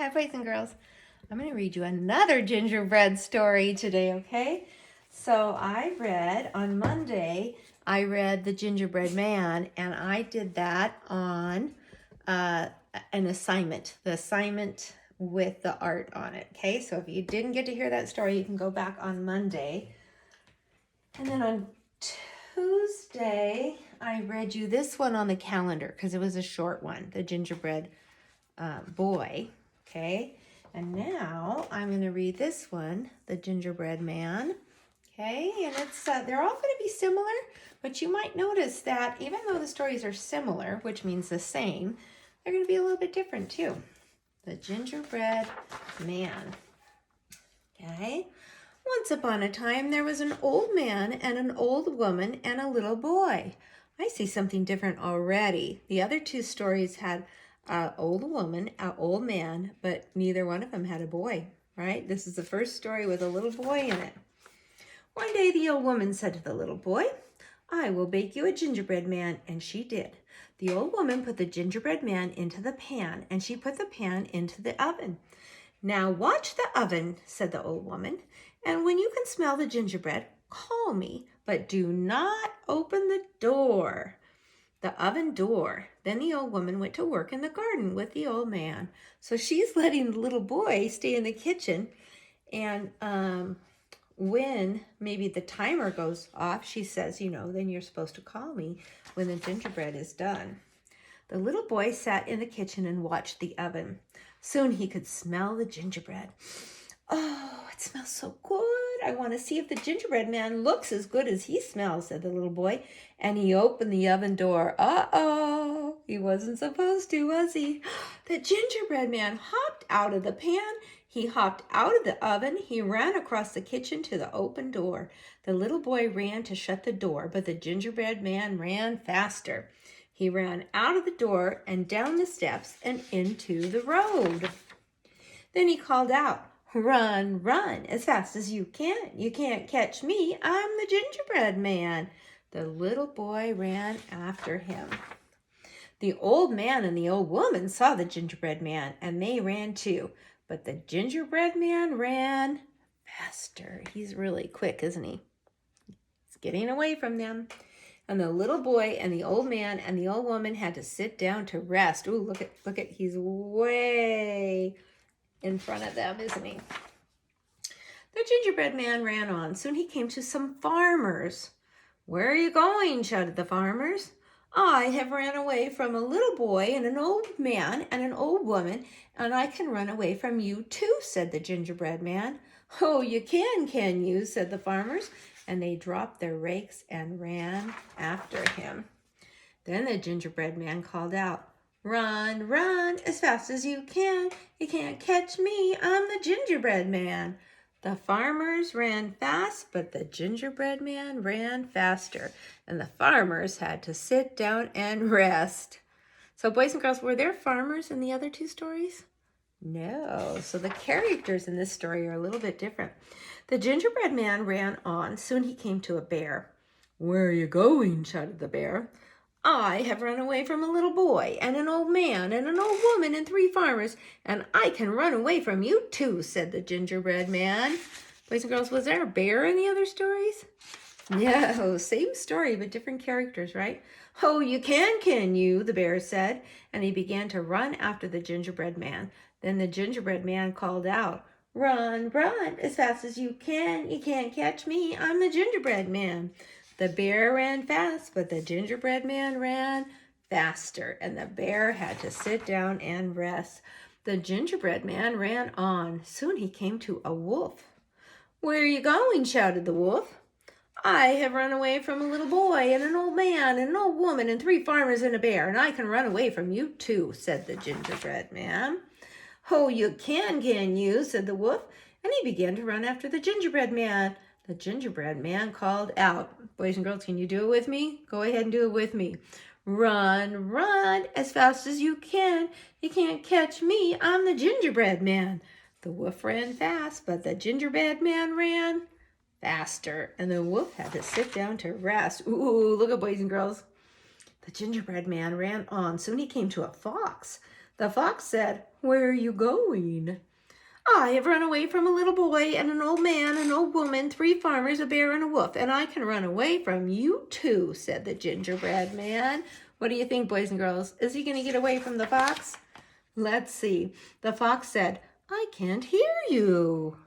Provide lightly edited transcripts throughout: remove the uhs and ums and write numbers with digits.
Hi, boys and girls. I'm going to read you another gingerbread story today, okay? So on Monday, I read The Gingerbread Man, and I did that on an assignment, the assignment with the art on it, okay? So if you didn't get to hear that story, you can go back on Monday. And then on Tuesday, I read you this one on the calendar because it was a short one, The Gingerbread Boy, okay? And now I'm going to read this one, The Gingerbread Man, okay? And it's they're all going to be similar, but you might notice that even though the stories are similar, which means the same, they're going to be a little bit different too. The Gingerbread Man, okay? Once upon a time, there was an old man and an old woman and a little boy. I see something different already. The other two stories had an old woman, an old man, but neither one of them had a boy, right? This is the first story with a little boy in it. One day the old woman said to the little boy, "I will bake you a gingerbread man," and she did. The old woman put the gingerbread man into the pan, and she put the pan into the oven. "Now watch the oven," said the old woman, "and when you can smell the gingerbread, call me, but do not open the door." The oven door. Then the old woman went to work in the garden with the old man. So she's letting the little boy stay in the kitchen, and when maybe the timer goes off, she says, then you're supposed to call me when the gingerbread is done. The little boy sat in the kitchen and watched the oven. Soon he could smell the gingerbread. "Oh, it smells so good. I want to see if the gingerbread man looks as good as he smells," said the little boy. And he opened the oven door. Uh-oh, he wasn't supposed to, was he? The gingerbread man hopped out of the pan. He hopped out of the oven. He ran across the kitchen to the open door. The little boy ran to shut the door, but the gingerbread man ran faster. He ran out of the door and down the steps and into the road. Then he called out, "Run, run, as fast as you can. You can't catch me. I'm the gingerbread man." The little boy ran after him. The old man and the old woman saw the gingerbread man, and they ran too. But the gingerbread man ran faster. He's really quick, isn't he? He's getting away from them. And the little boy and the old man and the old woman had to sit down to rest. Ooh, look at, he's way in front of them, isn't he? The gingerbread man ran on. Soon he came to some farmers. "Where are you going?" shouted the farmers. "I have ran away from a little boy and an old man and an old woman, and I can run away from you too," said the gingerbread man. "Oh, you can you?" said the farmers, and they dropped their rakes and ran after him. Then the gingerbread man called out, "Run, run, as fast as you can. You can't catch me. I'm the gingerbread man." The farmers ran fast, but the gingerbread man ran faster, and the farmers had to sit down and rest. So boys and girls, were there farmers in the other two stories? No. So the characters in this story are a little bit different. The gingerbread man ran on. Soon he came to a bear. "Where are you going?" shouted the bear. "I have run away from a little boy and an old man and an old woman and 3 farmers, and I can run away from you too," said the gingerbread man. Boys and girls, was there a bear in the other stories? No, same story, but different characters, right? "Oh, you can you?" the bear said, and he began to run after the gingerbread man. Then the gingerbread man called out, "Run, run, as fast as you can. You can't catch me. I'm the gingerbread man." The bear ran fast, but the gingerbread man ran faster, and the bear had to sit down and rest. The gingerbread man ran on. Soon he came to a wolf. "Where are you going?" shouted the wolf. "I have run away from a little boy and an old man and an old woman and 3 farmers and a bear, and I can run away from you too," said the gingerbread man. "Oh, you can you?" said the wolf, and he began to run after the gingerbread man. The gingerbread man called out. Boys and girls, can you do it with me? Go ahead and do it with me. "Run, run, as fast as you can. You can't catch me. I'm the gingerbread man." The wolf ran fast, but the gingerbread man ran faster, and the wolf had to sit down to rest. Ooh, look at boys and girls. The gingerbread man ran on. Soon he came to a fox. The fox said, "Where are you going?" "I have run away from a little boy and an old man, an old woman, 3 farmers, a bear, and a wolf, and I can run away from you too," said the gingerbread man. What do you think, boys and girls? Is he going to get away from the fox? Let's see. The fox said, "I can't hear you."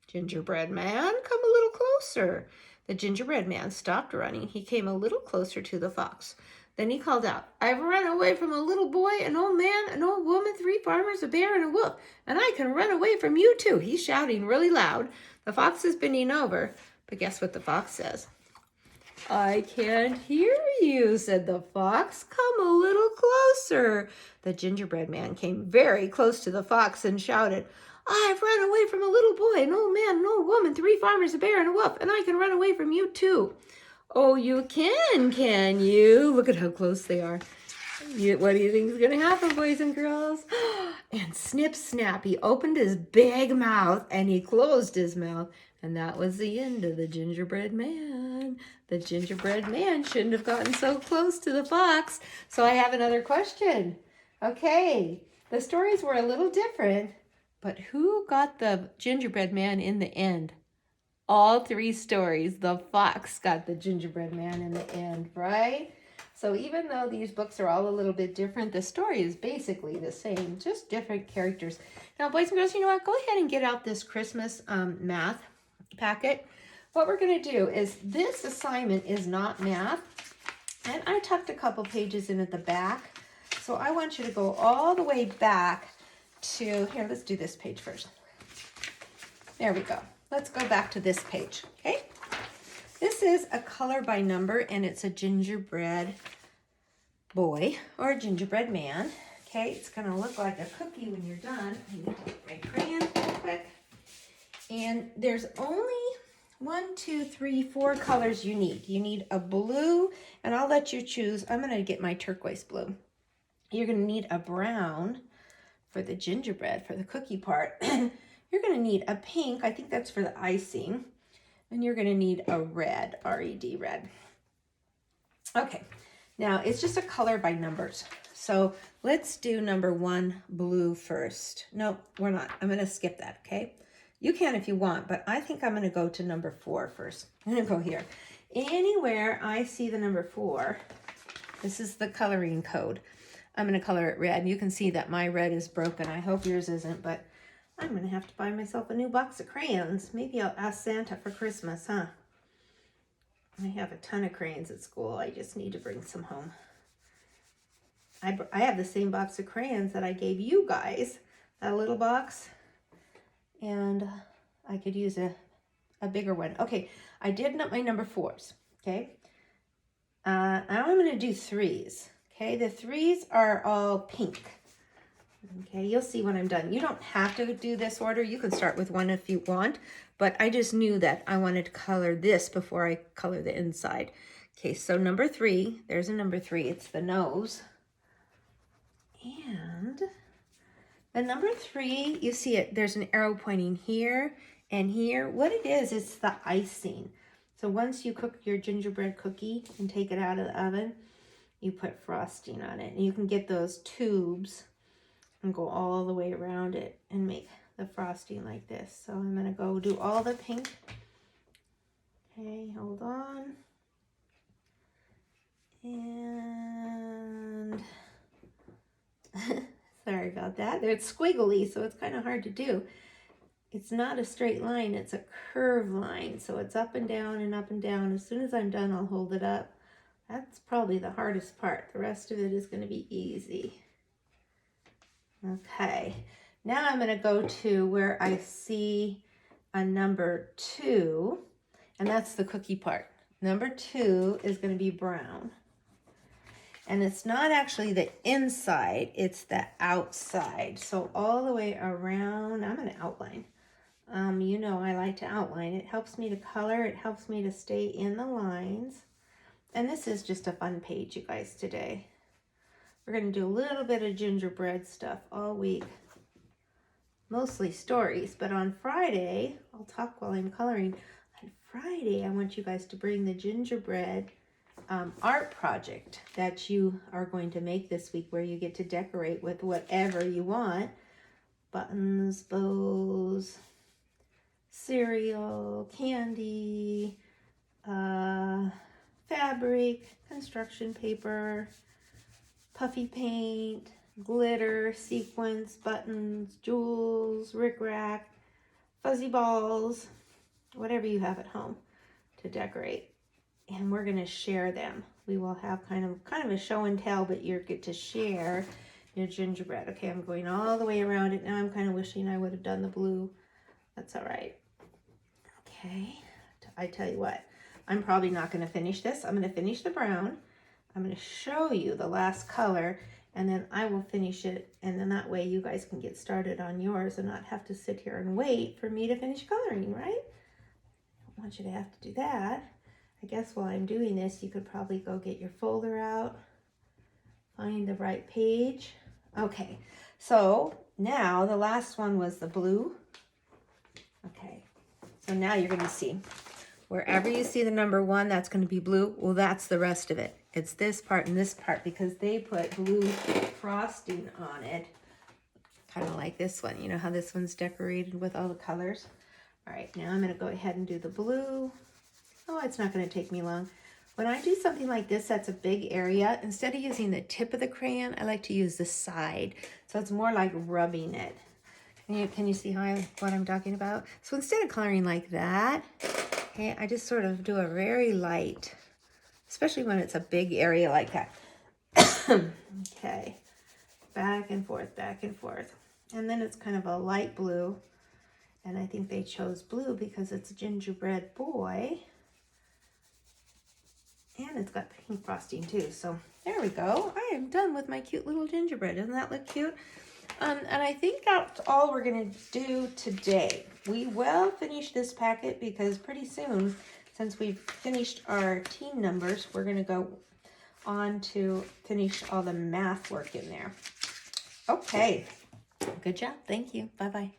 "Gingerbread man, come a little closer." The gingerbread man stopped running. He came a little closer to the fox. Then he called out, "I've run away from a little boy, an old man, an old woman, 3 farmers, a bear, and a wolf, and I can run away from you too." He's shouting really loud. The fox is bending over, but guess what the fox says? "I can't hear you," said the fox. "Come a little closer." The gingerbread man came very close to the fox and shouted, "I've run away from a little boy, an old man, an old woman, 3 farmers, a bear, and a wolf, and I can run away from you too." "Oh, you can you?" Look at how close they are. What do you think is going to happen, boys and girls? And snip, snap, he opened his big mouth and he closed his mouth. And that was the end of the gingerbread man. The gingerbread man shouldn't have gotten so close to the fox. So I have another question. Okay, the stories were a little different, but who got the gingerbread man in the end? All 3 stories, the fox got the gingerbread man in the end, right? So even though these books are all a little bit different, the story is basically the same, just different characters. Now, boys and girls, you know what? Go ahead and get out this Christmas math packet. What we're going to do is, this assignment is not math, and I tucked a couple pages in at the back. So I want you to go all the way back to, here, let's do this page first. There we go. Let's go back to this page, okay? This is a color by number, and it's a gingerbread boy or a gingerbread man. Okay, it's gonna look like a cookie when you're done. I need to get my crayon real quick. And there's only 1, 2, 3, 4 colors you need. You need a blue, and I'll let you choose. I'm gonna get my turquoise blue. You're gonna need a brown for the gingerbread, for the cookie part. You're gonna need a pink, I think that's for the icing. And you're gonna need a red, R-E-D, red. Okay, now it's just a color by numbers. So let's do number 1, blue first. No, we're not. I'm gonna skip that, okay? You can if you want, but I think I'm gonna go to number 4 first. I'm gonna go here. Anywhere I see the number 4, this is the coloring code. I'm gonna color it red. You can see that my red is broken. I hope yours isn't, but I'm going to have to buy myself a new box of crayons. Maybe I'll ask Santa for Christmas, huh? I have a ton of crayons at school. I just need to bring some home. I have the same box of crayons that I gave you guys, that little box. And I could use a bigger one. Okay, I did my number 4s, okay? Now I'm going to do 3s, okay? The 3s are all pink. Okay, you'll see when I'm done. You don't have to do this order. You can start with 1 if you want, but I just knew that I wanted to color this before I color the inside. Okay, so number 3, there's a number 3. It's the nose. And the number 3, you see it, there's an arrow pointing here and here. What it is, it's the icing. So once you cook your gingerbread cookie and take it out of the oven, you put frosting on it. And you can get those tubes and go all the way around it and make the frosting like this. So I'm gonna go do all the pink. Okay, hold on. And sorry about that. It's squiggly, so it's kind of hard to do. It's not a straight line, it's a curved line. So it's up and down and up and down. As soon as I'm done, I'll hold it up. That's probably the hardest part. The rest of it is gonna be easy. Okay, now I'm going to go to where I see a number 2, and that's the cookie part. Number 2 is going to be brown. And it's not actually the inside, it's the outside. So all the way around, I'm going to outline. You know I like to outline. It helps me to color, it helps me to stay in the lines. And this is just a fun page, you guys, today. We're going to do a little bit of gingerbread stuff all week. Mostly stories, but on Friday, I'll talk while I'm coloring. On Friday, I want you guys to bring the gingerbread art project that you are going to make this week, where you get to decorate with whatever you want. Buttons, bows, cereal, candy, fabric, construction paper, puffy paint, glitter, sequins, buttons, jewels, rickrack, fuzzy balls, whatever you have at home to decorate. And we're going to share them. We will have kind of a show and tell, but you get to share your gingerbread. Okay, I'm going all the way around it now. I'm kind of wishing I would have done the blue. That's all right. Okay, I tell you what, I'm probably not going to finish this. I'm going to finish the brown. I'm going to show you the last color, and then I will finish it, and then that way you guys can get started on yours and not have to sit here and wait for me to finish coloring, right? I don't want you to have to do that. I guess while I'm doing this, you could probably go get your folder out, find the right page. Okay, so now the last one was the blue. Okay, so now you're going to see, wherever you see the number 1, that's going to be blue. Well, that's the rest of it. It's this part and this part, because they put blue frosting on it, kind of like this one. You know how this one's decorated with all the colors? All right, now I'm going to go ahead and do the blue. Oh, it's not going to take me long. When I do something like this, that's a big area, instead of using the tip of the crayon, I like to use the side. So it's more like rubbing it. Can you see what I'm talking about? So instead of coloring like that, okay, I just sort of do a very light, especially when it's a big area like that. Okay, back and forth, back and forth. And then it's kind of a light blue. And I think they chose blue because it's a gingerbread boy. And it's got pink frosting too. So there we go. I am done with my cute little gingerbread. Doesn't that look cute? And I think that's all we're going to do today. We will finish this packet because pretty soon, since we've finished our team numbers, we're going to go on to finish all the math work in there. Okay. Good job. Thank you. Bye-bye.